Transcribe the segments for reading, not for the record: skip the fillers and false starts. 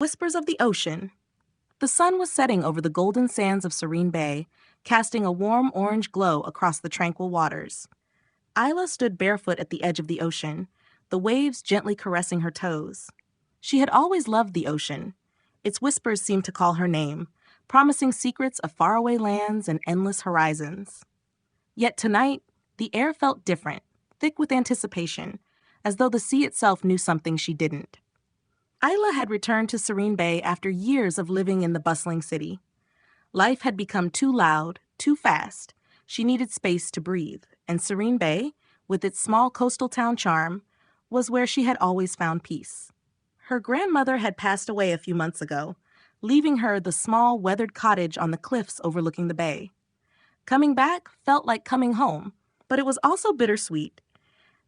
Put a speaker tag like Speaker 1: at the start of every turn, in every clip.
Speaker 1: Whispers of the ocean. The sun was setting over the golden sands of Serene Bay, casting a warm orange glow across the tranquil waters. Isla stood barefoot at the edge of the ocean, the waves gently caressing her toes. She had always loved the ocean. Its whispers seemed to call her name, promising secrets of faraway lands and endless horizons. Yet tonight, the air felt different, thick with anticipation, as though the sea itself knew something she didn't. Isla had returned to Serene Bay after years of living in the bustling city. Life had become too loud, too fast. She needed space to breathe, and Serene Bay, with its small coastal town charm, was where she had always found peace. Her grandmother had passed away a few months ago, leaving her the small, weathered cottage on the cliffs overlooking the bay. Coming back felt like coming home, but it was also bittersweet.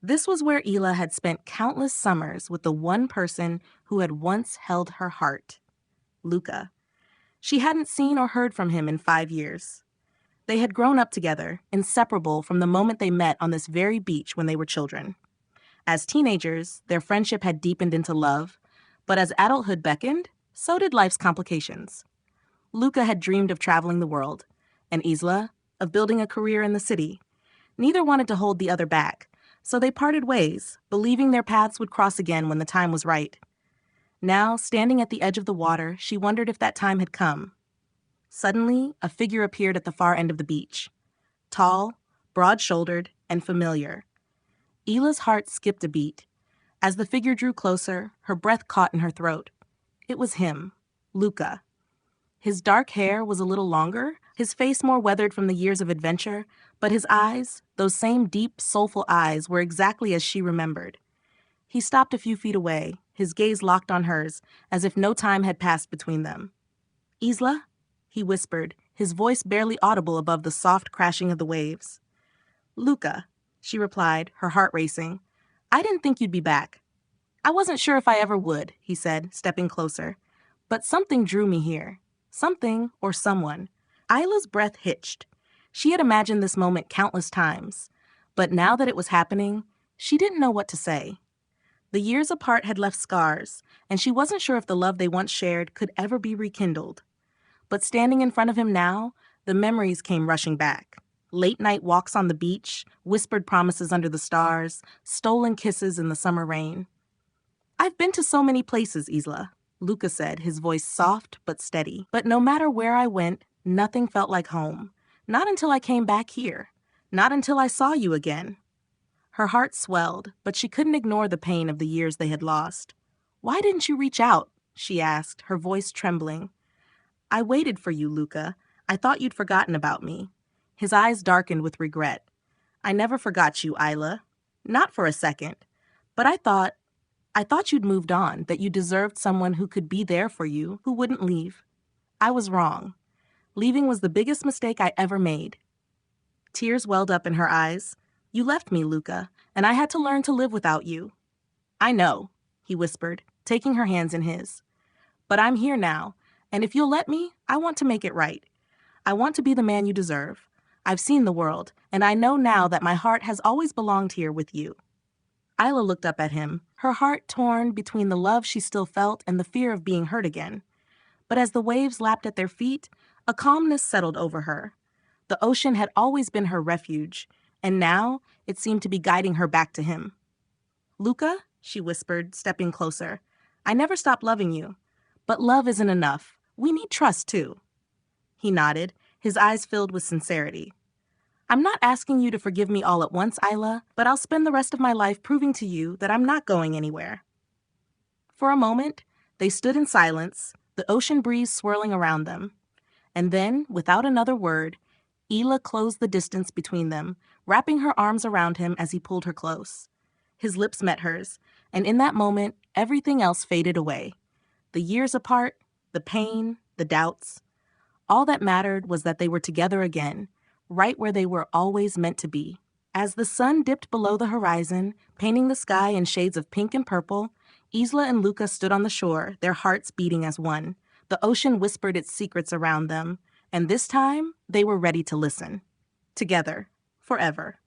Speaker 1: This was where Isla had spent countless summers with the one person who had once held her heart, Luca. She hadn't seen or heard from him in 5 years. They had grown up together, inseparable from the moment they met on this very beach when they were children. As teenagers, their friendship had deepened into love, but as adulthood beckoned, so did life's complications. Luca had dreamed of traveling the world, and Isla of building a career in the city. Neither wanted to hold the other back, so they parted ways, believing their paths would cross again when the time was right. Now, standing at the edge of the water, she wondered if that time had come. Suddenly, a figure appeared at the far end of the beach. Tall, broad-shouldered, and familiar. Isla's heart skipped a beat. As the figure drew closer, her breath caught in her throat. It was him, Luca. His dark hair was a little longer, his face more weathered from the years of adventure, but his eyes, those same deep, soulful eyes, were exactly as she remembered. He stopped a few feet away, his gaze locked on hers, as if no time had passed between them. "Isla?" he whispered, his voice barely audible above the soft crashing of the waves. "Luca," she replied, her heart racing. "I didn't think you'd be back." "I wasn't sure if I ever would," he said, stepping closer. "But something drew me here. Something or someone." Isla's breath hitched. She had imagined this moment countless times, but now that it was happening, she didn't know what to say. The years apart had left scars, and she wasn't sure if the love they once shared could ever be rekindled. But standing in front of him now, the memories came rushing back. Late-night walks on the beach, whispered promises under the stars, stolen kisses in the summer rain. "I've been to so many places, Isla," Luca said, his voice soft but steady. "But no matter where I went, nothing felt like home. Not until I came back here. Not until I saw you again." Her heart swelled, but she couldn't ignore the pain of the years they had lost. "Why didn't you reach out?" she asked, her voice trembling. "I waited for you, Luca. I thought you'd forgotten about me." His eyes darkened with regret. "I never forgot you, Isla. Not for a second. But I thought you'd moved on, that you deserved someone who could be there for you, who wouldn't leave. I was wrong. Leaving was the biggest mistake I ever made." Tears welled up in her eyes. "You left me, Luca, and I had to learn to live without you." "I know," he whispered, taking her hands in his. "But I'm here now, and if you'll let me, I want to make it right. I want to be the man you deserve. I've seen the world, and I know now that my heart has always belonged here with you." Isla looked up at him, her heart torn between the love she still felt and the fear of being hurt again. But as the waves lapped at their feet, a calmness settled over her. The ocean had always been her refuge, and now it seemed to be guiding her back to him. "Luca," she whispered, stepping closer, "I never stopped loving you. But love isn't enough. We need trust, too." He nodded, his eyes filled with sincerity. "I'm not asking you to forgive me all at once, Isla, but I'll spend the rest of my life proving to you that I'm not going anywhere." For a moment, they stood in silence, the ocean breeze swirling around them. And then, without another word, Isla closed the distance between them, wrapping her arms around him as he pulled her close. His lips met hers, and in that moment, everything else faded away. The years apart, the pain, the doubts. All that mattered was that they were together again, right where they were always meant to be. As the sun dipped below the horizon, painting the sky in shades of pink and purple, Isla and Luca stood on the shore, their hearts beating as one. The ocean whispered its secrets around them, and this time they were ready to listen. Together, forever.